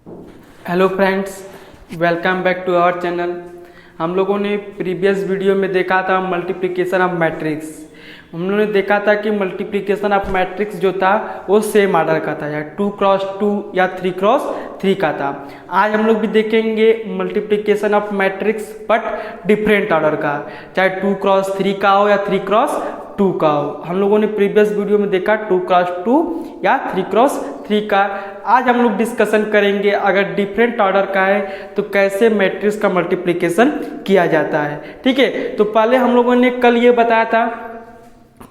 Hello friends, welcome back to our channel. हम लोगों ने प्रीवियस वीडियो में देखा था मल्टीप्लिकेशन ऑफ मैट्रिक्स। हम लोगों ने देखा था कि मल्टीप्लिकेशन ऑफ मैट्रिक्स जो था वो सेम आर्डर का था, या 2x2 या 3x3 का था। आज हम लोग भी देखेंगे multiplication of matrix but different order का, चाहे 2x3 का हो या 3x2 का हो। हम लोगों ने प्रीवियस वीडियो में देखा 2x2 या 3x3 का। आज हम लोग डिस्कशन करेंगे अगर डिफरेंट ऑर्डर का है तो कैसे मैट्रिक्स का मल्टीप्लिकेशन किया जाता है। ठीक है, तो पहले हम लोगों ने कल ये बताया था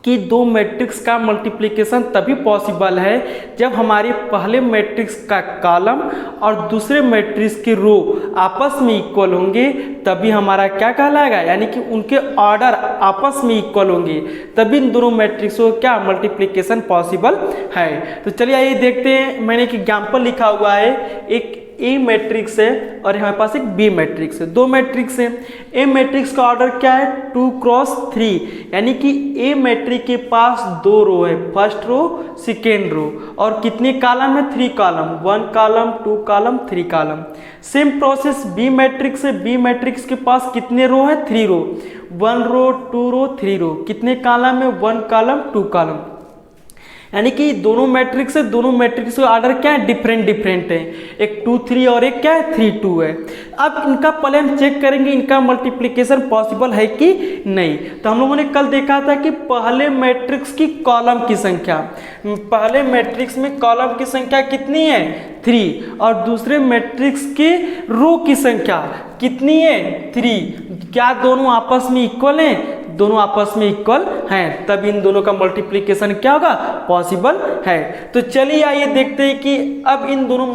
कि दो मैट्रिक्स का मल्टीप्लिकेशन तभी पॉसिबल है जब हमारे पहले मैट्रिक्स का कॉलम और दूसरे मैट्रिक्स की रो आपस में इक्वल होंगे, तभी हमारा क्या कहलाएगा, यानी कि उनके ऑर्डर आपस में इक्वल होंगे, तभी इन दोनों मैट्रिक्सों का क्या मल्टीप्लिकेशन पॉसिबल है। तो चलिए आइए देखते हैं। मैंने एक एग्जाम्पल लिखा हुआ है, एक ए मैट्रिक्स है और हमारे पास एक बी मैट्रिक्स है। दो मैट्रिक्स है। ए मैट्रिक्स का ऑर्डर क्या है, 2x3, यानी कि ए मैट्रिक्स के पास दो रो है, फर्स्ट रो सेकेंड रो, और कितने कॉलम है, 3 column, 1 column 2 column 3 column. Same process B matrix है। बी मैट्रिक्स के पास कितने रो है, 3 रो, 1 रो 2 रो 3 रो, कितने कॉलम है, 1 कॉलम 2 कॉलम। यानी कि दोनों मैट्रिक्स है, दोनों मैट्रिक्स का ऑर्डर क्या है, डिफरेंट है। एक 2 3 और एक क्या है, 3 2 है। अब इनका पहले हम चेक करेंगे इनका मल्टीप्लिकेशन पॉसिबल है कि नहीं। तो हम लोगों ने कल देखा था कि पहले मैट्रिक्स की कॉलम की संख्या, पहले मैट्रिक्स में कॉलम की संख्या कितनी है, 3, और दूसरे मैट्रिक्स के रो की संख्या कितनी है, 3। क्या दोनों आपस में इक्वल हैं, दोनों आपस में इक्वल हैं, तब इन दोनों का मल्टीप्लिकेशन क्या होगा, पॉसिबल है। तो चलिए आइए देखते हैं कि अब इन दोनों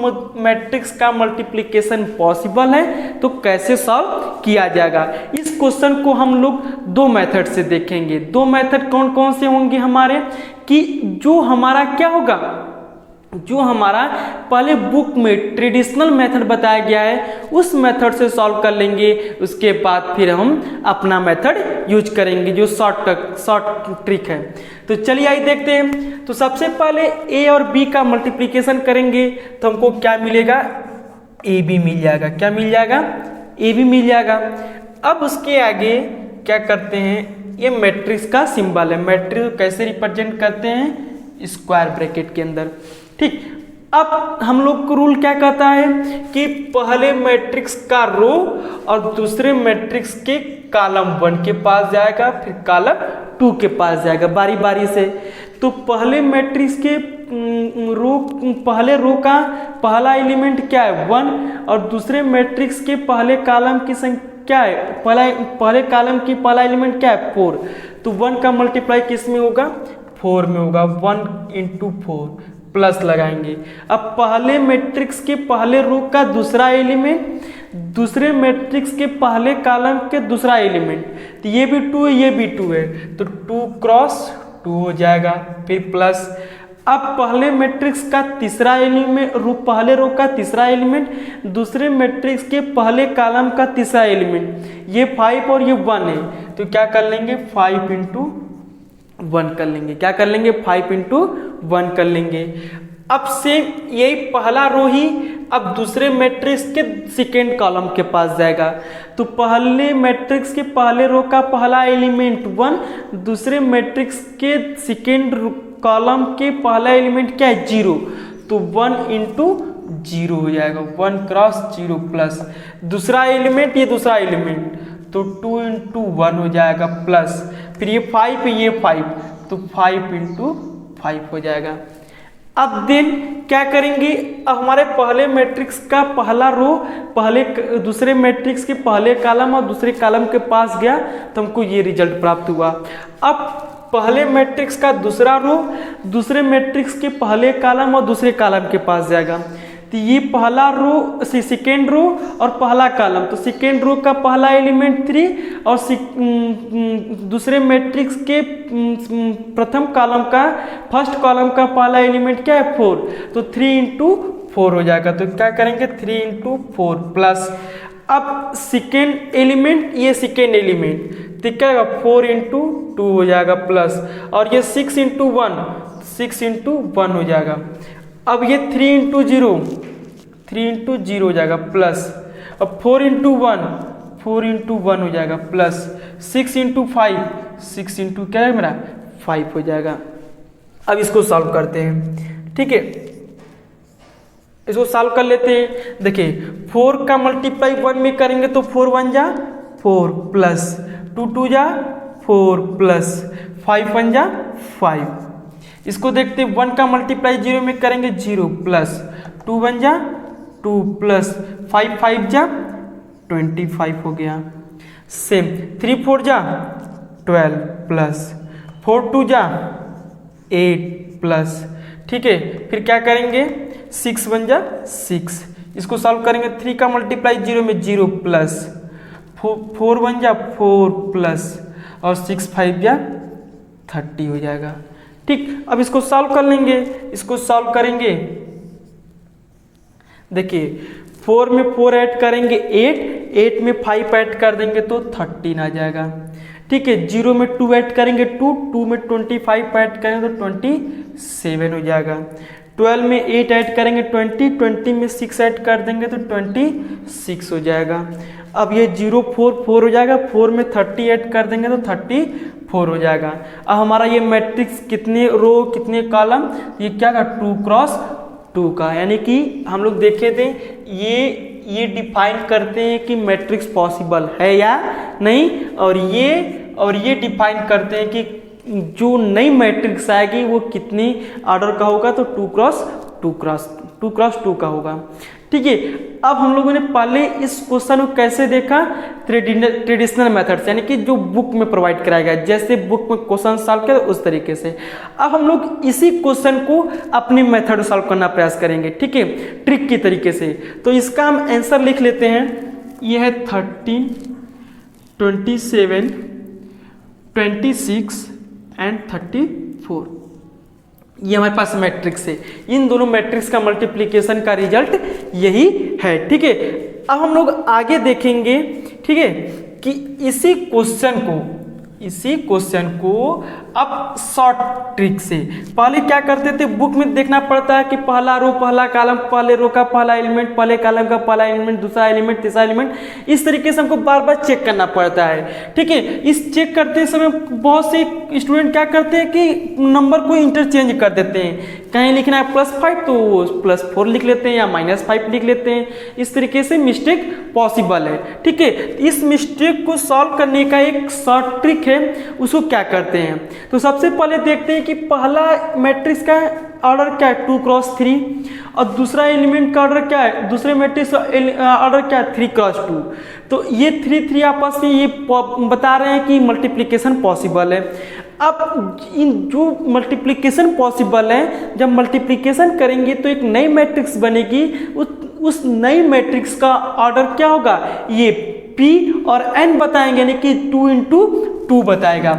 मैट्रिक्स का मल्टीप्लिकेशन पॉसिबल है तो कैसे सॉल्व किया जाएगा। इस क्वेश्चन को हम लोग दो मेथड से देखेंगे। दो मेथड कौन कौन से होंगे हमारे, कि जो हमारा क्या होगा, जो हमारा पहले बुक में ट्रेडिशनल मेथड बताया गया है उस मेथड से सॉल्व कर लेंगे। उसके बाद फिर हम अपना मेथड यूज करेंगे जो शॉर्ट ट्रिक है। तो चलिए आइए देखते हैं। तो सबसे पहले ए और बी का मल्टीप्लिकेशन करेंगे तो हमको क्या मिलेगा, ए बी मिल जाएगा। क्या मिल जाएगा, ए बी मिल जाएगा। अब उसके आगे क्या करते हैं, ये मैट्रिक्स का सिंबल है। मैट्रिक्स कैसे रिप्रेजेंट करते हैं, स्क्वायर ब्रैकेट के अंदर। ठीक, अब हम लोग को रूल क्या कहता है कि पहले मैट्रिक्स का रो और दूसरे मैट्रिक्स के कॉलम 1 के पास जाएगा, फिर कॉलम 2 के पास जाएगा, बारी बारी से। तो पहले मैट्रिक्स के पहले रो का पहला एलिमेंट क्या है, 1, और दूसरे मैट्रिक्स के पहले कॉलम की संख्या क्या है, पहले कॉलम की पहला एलिमेंट क्या है, 4। तो 1 का मल्टीप्लाई किस में होगा, 4 में होगा। 1 × 4 प्लस लगाएंगे। अब पहले मैट्रिक्स के पहले रो का दूसरा एलिमेंट, दूसरे मैट्रिक्स के पहले कॉलम के दूसरा एलिमेंट, तो ये भी 2 है, ये भी 2 है, तो 2x2 हो जाएगा, फिर प्लस। अब पहले मैट्रिक्स का तीसरा एलिमेंट, पहले रो का तीसरा एलिमेंट, दूसरे मैट्रिक्स के पहले कॉलम का तीसरा एलिमेंट, ये 5 और ये 1 है, तो क्या कर लेंगे, 5 × 1 कर लेंगे। क्या कर लेंगे, 5 × 1 कर लेंगे। अब से यही पहला रो ही अब दूसरे मैट्रिक्स के सेकेंड कॉलम के पास जाएगा। तो पहले मैट्रिक्स के पहले रो का पहला एलिमेंट 1, दूसरे मैट्रिक्स के सेकेंड कॉलम के पहला एलिमेंट क्या है, 0, तो 1 × 0 हो जाएगा, 1x0 प्लस दूसरा एलिमेंट, ये दूसरा एलिमेंट, तो 2 × 1 हो जाएगा प्लस, फिर ये 5 ये 5, तो 5 × 5 हो जाएगा। अब देन क्या करेंगे, अब हमारे पहले मैट्रिक्स का पहला रो पहले दूसरे मैट्रिक्स के पहले कॉलम और दूसरे कॉलम के पास गया तो हमको ये रिजल्ट प्राप्त हुआ। अब पहले मैट्रिक्स का दूसरा रो दूसरे मैट्रिक्स के पहले कॉलम और दूसरे कॉलम के पास जाएगा, तो ये पहला रो सेकेंड रो और पहला कॉलम, तो सेकेंड रो का पहला एलिमेंट 3 और दूसरे मैट्रिक्स के प्रथम कॉलम का फर्स्ट कॉलम का पहला एलिमेंट क्या है, 4, तो 3 × 4 हो जाएगा। तो क्या करेंगे, 3 × 4 प्लस। अब सेकेंड एलिमेंट, ये सेकेंड एलिमेंट, तो क्या होगा, 4 × 2 हो जाएगा प्लस, और ये 6 × 1 6 × 1 हो जाएगा। अब ये 3 × 0 3 इंटू 0 हो जाएगा प्लस, अब 4 इंटू 1 4 इंटू 1 हो जाएगा प्लस, 6 इंटू 5 6 इंटू क्या है मेरा 5 हो जाएगा। अब इसको सॉल्व करते हैं, ठीक है, इसको सॉल्व कर लेते हैं। देखिए 4 का मल्टीप्लाई 1 में करेंगे तो 4 1 जा 4 प्लस 2 2 जा 4 प्लस 5 1 जा 5। इसको देखते हैं 1 का मल्टीप्लाई 0 में करेंगे 0 प्लस 2 1 जा 2 प्लस 5 5 जा 25 हो गया। सेम 3 4 जा 12 प्लस 4 2 जा 8 प्लस, ठीक है, फिर क्या करेंगे 6 1 जा 6। इसको सॉल्व करेंगे 3 का मल्टीप्लाई 0 में 0 प्लस 4 1 जा 4 प्लस और 6 5 जा 30 हो जाएगा। ठीक, अब इसको सॉल्व कर लेंगे, इसको सॉल्व करेंगे, देखिए 4 में 4 ऐड करेंगे 8 में 5 ऐड कर देंगे तो 13 आ जाएगा। ठीक है, 0 में 2 ऐड करेंगे 2 में 25 ऐड करेंगे तो 27 हो जाएगा। 12 में 8 ऐड करेंगे 20 में 6 ऐड कर देंगे तो 26 हो जाएगा। अब ये 0 4 4 हो जाएगा, 4 में 30 ऐड कर देंगे तो 34 हो जाएगा। अब हमारा ये मैट्रिक्स कितने रो कितने कॉलम, ये क्या का 2 क्रॉस 2 का, यानी कि हम लोग देखे थे ये डिफाइन करते हैं कि मैट्रिक्स पॉसिबल है या नहीं, और ये डिफाइन करते हैं कि जो नई मैट्रिक्स आएगी वो कितनी ऑर्डर का होगा, तो 2 क्रॉस 2 का होगा। ठीक है, अब हम लोगों ने पहले इस क्वेश्चन को कैसे देखा, ट्रेडिशनल मेथड्स, यानी कि जो बुक में प्रोवाइड कराया गया, जैसे बुक में क्वेश्चन सॉल्व किया उस तरीके से। अब हम लोग इसी क्वेश्चन को अपने मेथड सॉल्व करना प्रयास करेंगे, ठीक है, ट्रिक की तरीके से। तो इसका हम आंसर लिख लेते हैं, यह है 13 27 26 एंड 34। ये हमारे पास मैट्रिक्स है, इन दोनों मैट्रिक्स का मल्टीप्लिकेशन का रिजल्ट यही है। ठीक है, अब हम लोग आगे देखेंगे, ठीक है, कि इसी क्वेश्चन को अब शॉर्ट ट्रिक से, पहले क्या करते थे, बुक में देखना पड़ता है कि पहला रो पहला कॉलम, पहले रो का पहला एलिमेंट, पहले कॉलम का पहला एलिमेंट, दूसरा एलिमेंट, तीसरा एलिमेंट, इस तरीके से हमको बार बार चेक करना पड़ता है। ठीक है, इस चेक करते समय बहुत से स्टूडेंट क्या करते हैं कि नंबर को इंटरचेंज कर देते हैं, कहीं लिखना है +5 तो +4 लिख लेते हैं या -5 लिख लेते हैं। इस तरीके से मिस्टेक पॉसिबल है। ठीक है, इस मिस्टेक को सॉल्व करने का एक शॉर्ट ट्रिक है, उसको क्या करते हैं, तो सबसे पहले देखते हैं कि पहला मैट्रिक्स का ऑर्डर क्या है 2 क्रॉस 3, और दूसरा एलिमेंट का ऑर्डर क्या है, दूसरे मैट्रिक्स का ऑर्डर क्या है 3 क्रॉस 2। तो ये 3 3 आपस में ये बता रहे हैं कि मल्टीप्लिकेशन पॉसिबल है। अब इन जो मल्टीप्लिकेशन पॉसिबल है, जब मल्टीप्लिकेशन करेंगे तो एक नई मैट्रिक्स बनेगी, उस नई मैट्रिक्स का ऑर्डर क्या होगा, ये P और N बताएंगे, यानी कि 2 इंटू 2 बताएगा,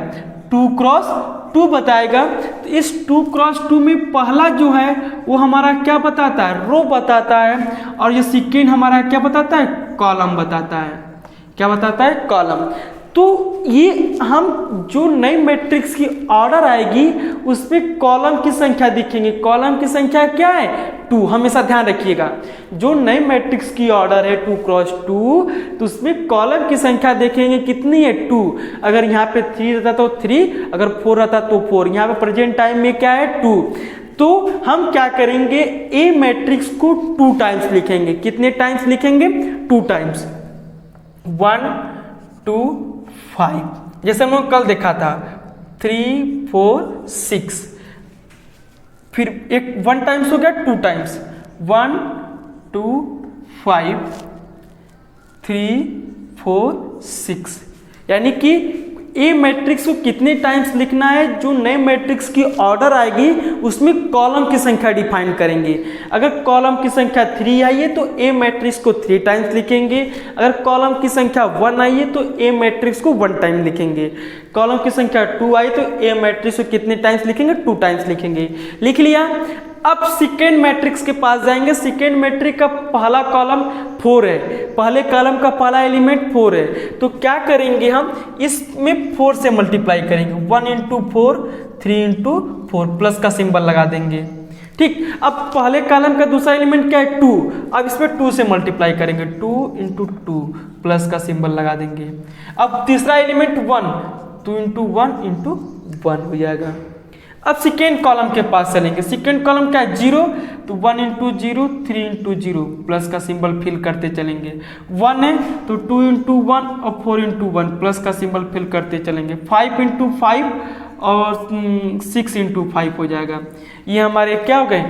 2 क्रॉस 2 बताएगा। तो इस 2 क्रॉस 2 में पहला जो है वो हमारा क्या बताता है, रो बताता है, और ये सेकेंड हमारा क्या बताता है, कॉलम बताता है। क्या बताता है, कॉलम। तो ये हम जो नई मैट्रिक्स की ऑर्डर आएगी उसमें कॉलम की संख्या दिखेंगे, कॉलम की संख्या क्या है 2, हमेशा ध्यान रखिएगा। जो नई मैट्रिक्स की ऑर्डर है 2 क्रॉस 2, तो उसमें कॉलम की संख्या देखेंगे कितनी है 2। अगर यहाँ पे 3 रहता तो 3, अगर 4 रहता तो 4, यहाँ पे प्रेजेंट टाइम में क्या है 2। तो हम क्या करेंगे, ए मैट्रिक्स को 2 टाइम्स लिखेंगे। कितने टाइम्स लिखेंगे, 2 टाइम्स, 1 2 5, जैसे हम लोग कल देखा था 3 4 6, फिर एक 1 टाइम्स हो गया 2 टाइम्स, 1 2 5 3 4 6, यानी कि ए मैट्रिक्स को कितने टाइम्स लिखना है, जो नए मैट्रिक्स की ऑर्डर आएगी उसमें कॉलम की संख्या डिफाइन करेंगे। अगर कॉलम की संख्या 3 आई है तो ए मैट्रिक्स को 3 टाइम्स लिखेंगे, अगर कॉलम की संख्या 1 आई है तो ए मैट्रिक्स को 1 टाइम लिखेंगे, कॉलम की संख्या 2 आई तो ए मैट्रिक्स को कितने टाइम्स लिखेंगे, 2 टाइम्स लिखेंगे। लिख लिया। अब सेकेंड मैट्रिक्स के पास जाएंगे। सेकेंड मैट्रिक्स का पहला कॉलम 4 है, पहले कॉलम का पहला एलिमेंट 4 है, तो क्या करेंगे हम, इसमें 4 से मल्टीप्लाई करेंगे, 1 इंटू 4 3 इंटू 4, प्लस का सिंबल लगा देंगे। ठीक, अब पहले कॉलम का दूसरा एलिमेंट क्या है 2, अब इसमें 2 से मल्टीप्लाई करेंगे, 2 × 2 प्लस का सिंबल लगा देंगे। अब तीसरा एलिमेंट 1, 2 × 1 × 1 हो जाएगा। अब सेकेंड कॉलम के पास चलेंगे, सेकेंड कॉलम क्या है 0, तो 1 × 0, 3 × 0 प्लस का सिंबल फिल करते चलेंगे। 1 है तो 2 × 1 और 4 × 1 प्लस का सिंबल फिल करते चलेंगे। 5 × 5 और 6 × 5 हो जाएगा। ये हमारे क्या हो गए,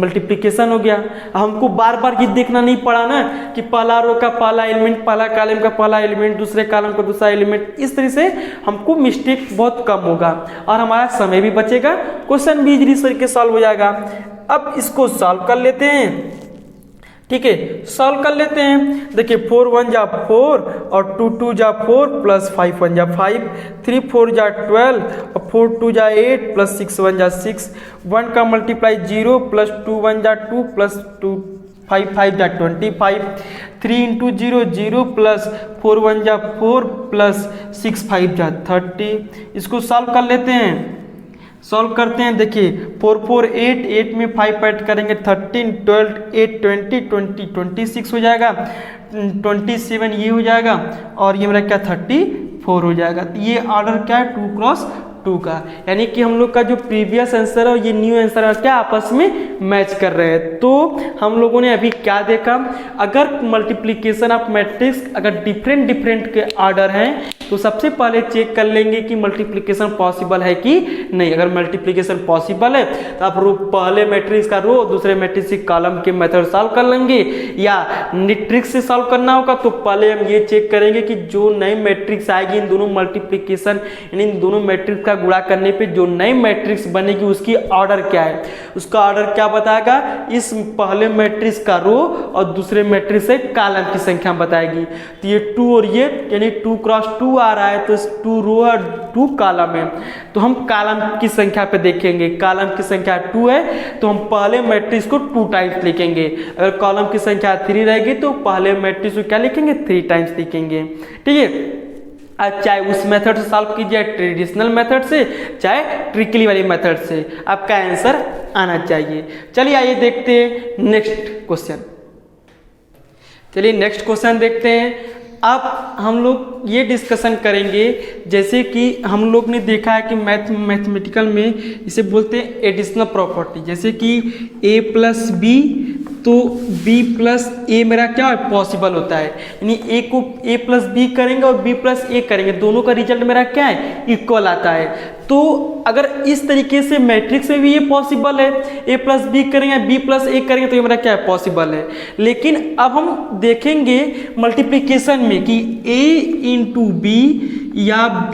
मल्टीप्लिकेशन हो गया। हमको बार बार ये देखना नहीं पड़ा ना कि पहला रो का पहला एलिमेंट, पहला कॉलम का पहला एलिमेंट, दूसरे कॉलम का दूसरा एलिमेंट। इस तरह से हमको मिस्टेक बहुत कम होगा और हमारा समय भी बचेगा, क्वेश्चन भी इजीली तरीके से सॉल्व हो जाएगा। अब इसको सॉल्व कर लेते हैं, ठीक है, सॉल्व कर लेते हैं। देखिए 4 1 जा 4 और 2 2 जा 4 प्लस 5 1 जा 5, 3 4 जा 12 और 4 2 जा 8 प्लस 6 1 जा 6, 1 का मल्टीप्लाई 0 प्लस 2 1 जा 2 प्लस 2 5 5 जा 25, 3 × 0 0 प्लस 4 1 जा 4 प्लस 6 5 जा 30। इसको सॉल्व कर लेते हैं, सॉल्व करते हैं। देखिए 4 4 8, 8 में 5 ऐड करेंगे 13, 12 8 20 20 26 हो जाएगा, 27 ये हो जाएगा और ये मेरा क्या 34 हो जाएगा। ये ऑर्डर क्या है 2 × 2 का, यानी कि हम लोग का जो प्रीवियस आंसर है और ये न्यू आंसर है क्या आपस में मैच कर रहे हैं। तो हम लोगों ने अभी क्या देखा, अगर मल्टीप्लिकेशन ऑफ मैट्रिक्स अगर डिफरेंट के ऑर्डर हैं तो सबसे पहले चेक कर लेंगे कि मल्टीप्लिकेशन पॉसिबल है कि नहीं। अगर मल्टीप्लिकेशन पॉसिबल है तो आप पहले मैट्रिक्स का रो दूसरे मैट्रिक्स के कॉलम के मेथड सॉल्व कर लेंगे, या ट्रिक्स से सॉल्व करना होगा तो पहले हम ये चेक करेंगे कि जो नई मैट्रिक्स आएगी इन दोनों मल्टीप्लिकेशन यानी इन दोनों मैट्रिक्स का गुणा करने पे जो नई मैट्रिक्स बनेगी उसकी ऑर्डर क्या है, उसका ऑर्डर क्या बताएगा, इस पहले मैट्रिक्स का रो और दूसरे मैट्रिक्स से कॉलम की संख्या बताएगी। तो ये 2 और ये यानी 2 × 2 आ रहा है तो 2 रो और 2 कॉलम है, तो हम कॉलम की संख्या पे देखेंगे। कॉलम की संख्या 2 है तो हम पहले मैट्रिक्स को 2 टाइम्स लिखेंगे। अगर कॉलम की संख्या 3 रहेगी तो पहले मैट्रिक्स को क्या लिखेंगे 3 टाइम्स लिखेंगे, ठीक है। आज चाहे उस मेथड से सॉल्व कीजिए ट्रेडिशनल मेथड से, चाहे ट्रिकली वाली मेथड से, आपका आंसर आना चाहिए। चलिए आइए देखते हैं नेक्स्ट क्वेश्चन। चलिए नेक्स्ट क्वेश्चन देखते हैं। अब हम लोग ये डिस्कशन करेंगे जैसे कि हम लोग ने देखा है कि मैथमेटिकल में इसे बोलते हैं एडिशनल प्रॉपर्टी, जैसे कि a + b तो b + a मेरा क्या है पॉसिबल होता है, यानी a को a + b करेंगे और b + a करेंगे, दोनों का रिजल्ट मेरा क्या है इक्वल आता है। तो अगर इस तरीके से मैट्रिक्स में भी ये पॉसिबल है, a + b करेंगे b + a करेंगे तो ये मेरा क्या है पॉसिबल है। लेकिन अब हम देखेंगे मल्टीप्लिकेशन में कि a × b या b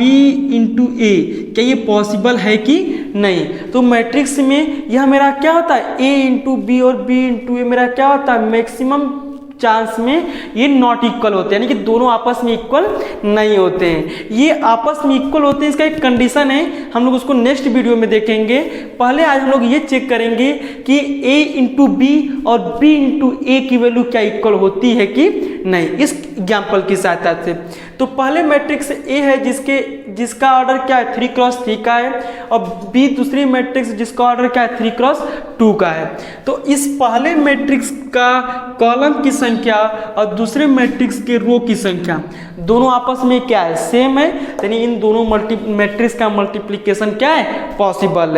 × a क्या ये पॉसिबल है कि नहीं। तो मैट्रिक्स में यह मेरा क्या होता है a × b और b × a मेरा क्या होता है मैक्सिमम चांस में ये नॉट इक्वल होते हैं, यानी कि दोनों आपस में इक्वल नहीं होते हैं। ये आपस में इक्वल होते हैं इसका एक कंडीशन है, हम लोग उसको नेक्स्ट वीडियो में देखेंगे। पहले आज हम लोग ये चेक करेंगे कि a × b और b × a की वैल्यू क्या इक्वल होती है कि नहीं, इस एग्जाम्पल की सहायता से। तो पहले मैट्रिक्स a है जिसका ऑर्डर क्या है 3 × 3 का है, और b दूसरी मैट्रिक्स जिसका ऑर्डर क्या है 3 × 2 का है। तो इस पहले मैट्रिक्स का कॉलम की संख्या और दूसरे मैट्रिक्स के रो की संख्या दोनों आपस में क्या है सेम है, यानी इन दोनों मैट्रिक्स का मल्टीप्लिकेशन क्या है पॉसिबल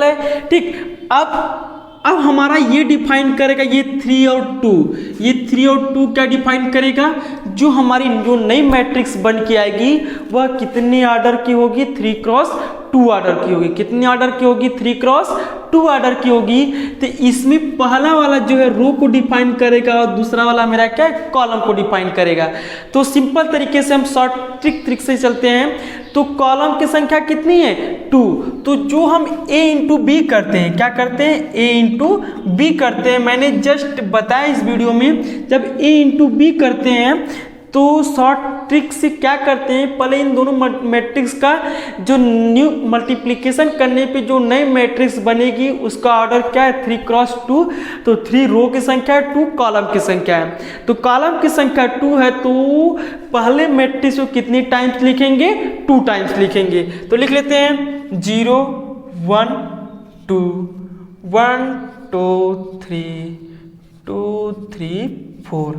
है, ठीक। अब हमारा ये डिफाइन करेगा ये 3 और 2, ये 3 और 2 क्या डिफाइन करेगा, जो हमारी जो नई मैट्रिक्स बन के आएगी वह कितने ऑर्डर की होगी 3 × 2 ऑर्डर की होगी। कितने ऑर्डर की होगी 3 × 2 ऑर्डर की होगी। तो इसमें पहला वाला जो है रो को डिफाइन करेगा और दूसरा वाला मेरा क्या है कॉलम को डिफाइन करेगा। तो सिंपल तरीके से हम शॉर्ट ट्रिक से चलते हैं। तो कॉलम की संख्या कितनी है 2, तो जो हम a × b करते हैं क्या करते हैं a × b करते हैं। मैंने जस्ट बताया इस वीडियो में जब a × b करते हैं तो शॉर्ट ट्रिक से क्या करते हैं, पहले इन दोनों मैट्रिक्स का जो न्यू मल्टीप्लिकेशन करने पे जो नई मैट्रिक्स बनेगी उसका ऑर्डर क्या है 3 × 2, तो 3 रो की संख्या है 2 कॉलम की संख्या है। तो कॉलम की संख्या 2 है तो पहले मैट्रिक्स को कितनी टाइम्स लिखेंगे 2 टाइम्स लिखेंगे। तो लिख लेते हैं 0 1 2 1 2 3 2 3 4।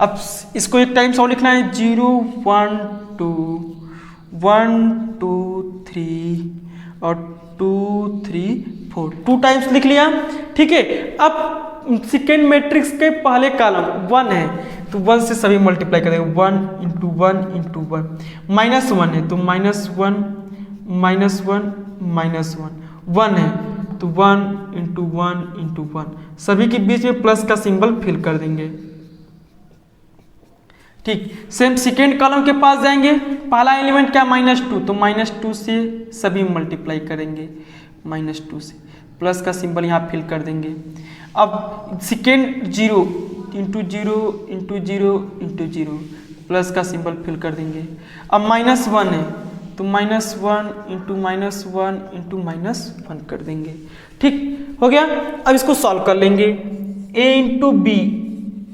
अब इसको एक टाइम्स और लिखना है 0 1 2 1 2 3 और 2 3 4, 2 टाइम्स लिख लिया। ठीक है, अब सेकेंड मैट्रिक्स के पहले कॉलम 1 है तो 1 से सभी मल्टीप्लाई कर देंगे, 1 इंटू 1 इंटू 1। माइनस 1 है तो माइनस 1 माइनस 1 माइनस 1। 1 है तो 1 इंटू 1 इंटू 1, सभी के बीच में प्लस का सिंबल फिल कर देंगे। ठीक, सेम सेकेंड कॉलम के पास जाएंगे, पहला एलिमेंट क्या -2 तो -2 से सभी मल्टीप्लाई करेंगे, -2 से प्लस का सिंबल यहाँ फिल कर देंगे। अब second 0 into 0 into 0 into 0, plus का सिंबल फिल कर देंगे। अब -1 है तो -1 इंटू -1 इंटू -1 कर देंगे। ठीक हो गया। अब इसको सॉल्व कर लेंगे, a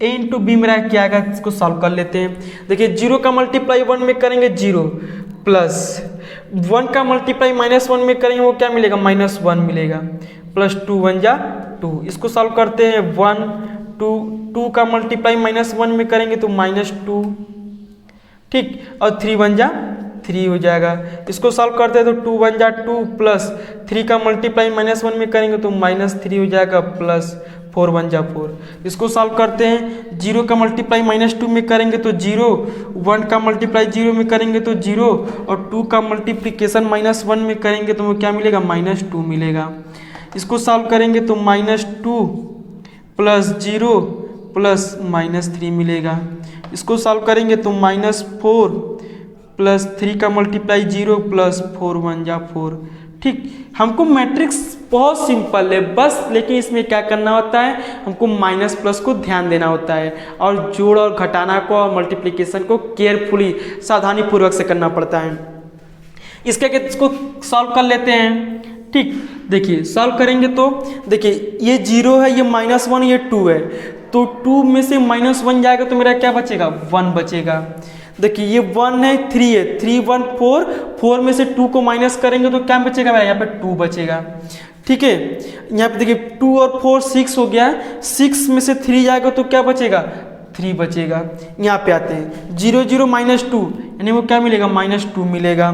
इंटू बी मेरा क्या आएगा, इसको सॉल्व कर लेते हैं। देखिए 0 का मल्टीप्लाई 1 में करेंगे 0, प्लस 1 का मल्टीप्लाई -1 में करेंगे वो क्या मिलेगा, -1 मिलेगा, प्लस 2 1 जा 2। इसको सॉल्व करते हैं 1 2 का मल्टीप्लाई -1 में करेंगे तो -2। ठीक, और 3 1 जा 3 हो जाएगा। इसको सॉल्व करते हैं तो 2 1 जा 2, प्लस 3 का मल्टीप्लाई -1 में करेंगे तो -3 हो जाएगा, प्लस 4 1 जा 4। इसको सॉल्व करते हैं, 0 का मल्टीप्लाई -2 में करेंगे तो 0, 1 का मल्टीप्लाई 0 में करेंगे तो 0, और 2 का मल्टीप्लिकेशन -1 में करेंगे तो वो क्या मिलेगा, -2 मिलेगा। इसको सॉल्व करेंगे तो -2 प्लस 0 प्लस -3 मिलेगा। इसको सॉल्व करेंगे तो -4 प्लस 3 का मल्टीप्लाई 0 प्लस 4 1 जा 4। ठीक, हमको मैट्रिक्स बहुत सिंपल है बस, लेकिन इसमें क्या करना होता है, हमको माइनस प्लस को ध्यान देना होता है, और जोड़ और घटाना को और मल्टीप्लिकेशन को केयरफुली सावधानी पूर्वक से करना पड़ता है। इसको सॉल्व कर लेते हैं। ठीक, देखिए सॉल्व करेंगे तो देखिए ये 0 है, ये -1, ये 2 है, तो 2 में से -1 जाएगा तो मेरा क्या बचेगा, 1 बचेगा। देखिए ये 1 है, 3 है, 3 1 4, 4 में से 2 को माइनस करेंगे तो क्या बचेगा मेरा, यहाँ पे 2 बचेगा। ठीक है, यहाँ पे देखिए 2 और 4 6 हो गया, 6 में से 3 जाएगा तो क्या बचेगा, 3 बचेगा। यहाँ पे आते हैं 0 0 -2, यानी वो क्या मिलेगा, -2 मिलेगा।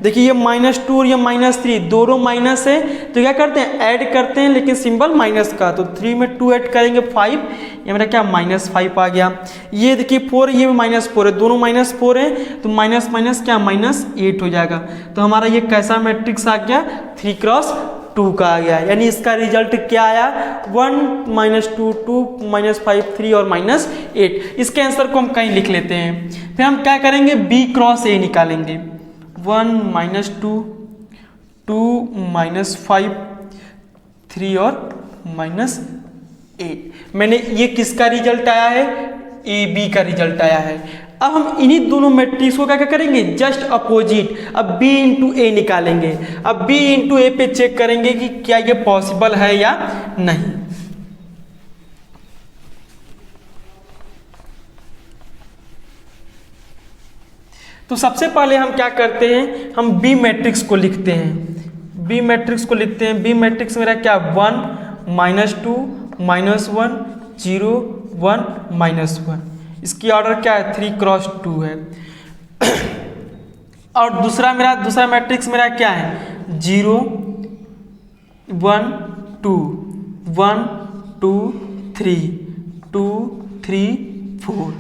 देखिए ये -2 और ये -3 दोनों माइनस है, तो क्या करते हैं, ऐड करते हैं, लेकिन सिंबल माइनस का, तो 3 में 2 ऐड करेंगे 5, ये मेरा क्या -5 आ गया। ये देखिए 4, ये -4 है, दोनों -4 है, तो माइनस माइनस क्या -8 हो जाएगा। तो हमारा ये कैसा मैट्रिक्स आ गया, 3x2 का आ गया। यानी इसका रिजल्ट क्या आया, 1 -2 2 -5 3 और -8। इसके आंसर को हम कहीं लिख लेते हैं। फिर हम क्या करेंगे, B क्रॉस A निकालेंगे, 1 -2 2 -5 3 और -8। मैंने ये किसका रिजल्ट आया है, AB का रिजल्ट आया है। अब हम इन्हीं दोनों मैट्रिक्स को क्या करेंगे, जस्ट अपोजिट, अब B इंटू A निकालेंगे। अब B इंटू A पे चेक करेंगे कि क्या ये पॉसिबल है या नहीं। तो सबसे पहले हम क्या करते हैं, हम B मैट्रिक्स को लिखते हैं। B मैट्रिक्स को लिखते हैं। B मैट्रिक्स मेरा क्या, 1 -2 -1 0 1 -1। इसकी ऑर्डर क्या है, 3x2 है। और दूसरा मैट्रिक्स मेरा क्या है, 0 1 2 1 2 3 2 3 4।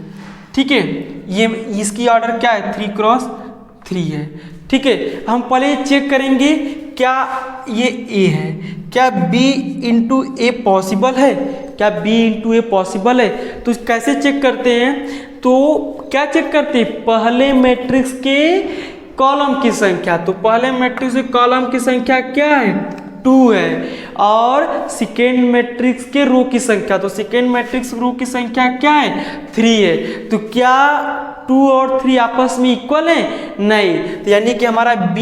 ठीक है, ये इसकी ऑर्डर क्या है, 3x3 है। ठीक है, हम पहले चेक करेंगे क्या ये A है, क्या B इंटू A पॉसिबल है, क्या B इंटू A पॉसिबल है। तो कैसे चेक करते हैं, तो क्या चेक करते हैं, पहले मैट्रिक्स के कॉलम की संख्या। तो पहले मैट्रिक्स के कॉलम की संख्या क्या है, 2 है, और सेकेंड मैट्रिक्स के रो की संख्या, तो सेकेंड मैट्रिक्स रो की संख्या क्या है, 3 है। तो क्या 2 और 3 आपस में इक्वल है, नहीं, तो यानी कि हमारा B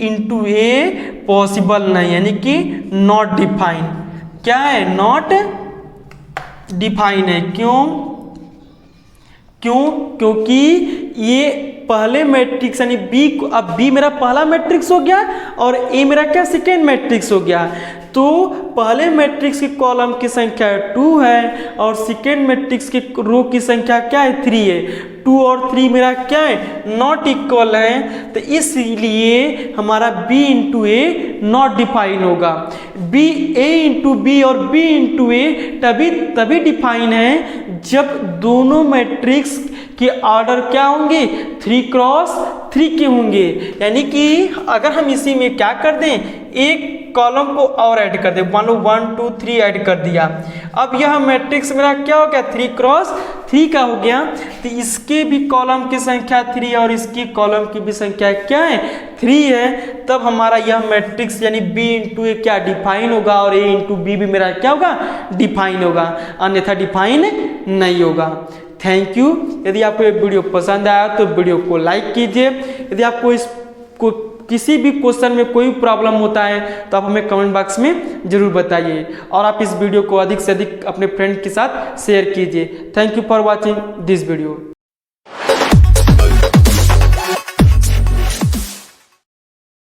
इंटू A पॉसिबल नहीं, यानी कि नॉट डिफाइन। क्या है, नॉट डिफाइन है। क्योंकि ये पहले मैट्रिक्स यानी B, अब B मेरा पहला मैट्रिक्स हो गया और A मेरा क्या, सेकेंड मैट्रिक्स हो गया। तो पहले मैट्रिक्स के कॉलम की संख्या 2 है और सेकेंड मैट्रिक्स के रो की संख्या क्या है, 3 है। 2 और 3 मेरा क्या है, नॉट इक्वल है, तो इसलिए हमारा b into A not define होगा। b a इंटू बी और b इंटू ए तभी डिफाइन है जब दोनों मैट्रिक्स के ऑर्डर क्या होंगे, 3 क्रॉस 3 के होंगे। यानी कि अगर हम इसी में क्या कर दें, एक कॉलम को और ऐड कर दे, मान लो 1 2 3 ऐड कर दिया। अब यह मैट्रिक्स मेरा क्या हो गया, 3 क्रॉस 3 का हो गया। तो इसके भी कॉलम की संख्या 3 और इसकी कॉलम की भी संख्या क्या है, 3 है। तब हमारा यह मैट्रिक्स यानी b इंटू ए क्या डिफाइन होगा और a इंटू बी भी मेरा क्या होगा, डिफाइन होगा, अन्यथा डिफाइन नहीं होगा। Thank you. यदि आपको ये वीडियो पसंद आया तो वीडियो को लाइक कीजिए। यदि आपको किसी भी क्वेश्चन में कोई प्रॉब्लम होता है तो आप हमें कमेंट बॉक्स में जरूर बताइए और आप इस वीडियो को अधिक से अधिक अपने फ्रेंड के साथ शेयर कीजिए। Thank you for watching this video.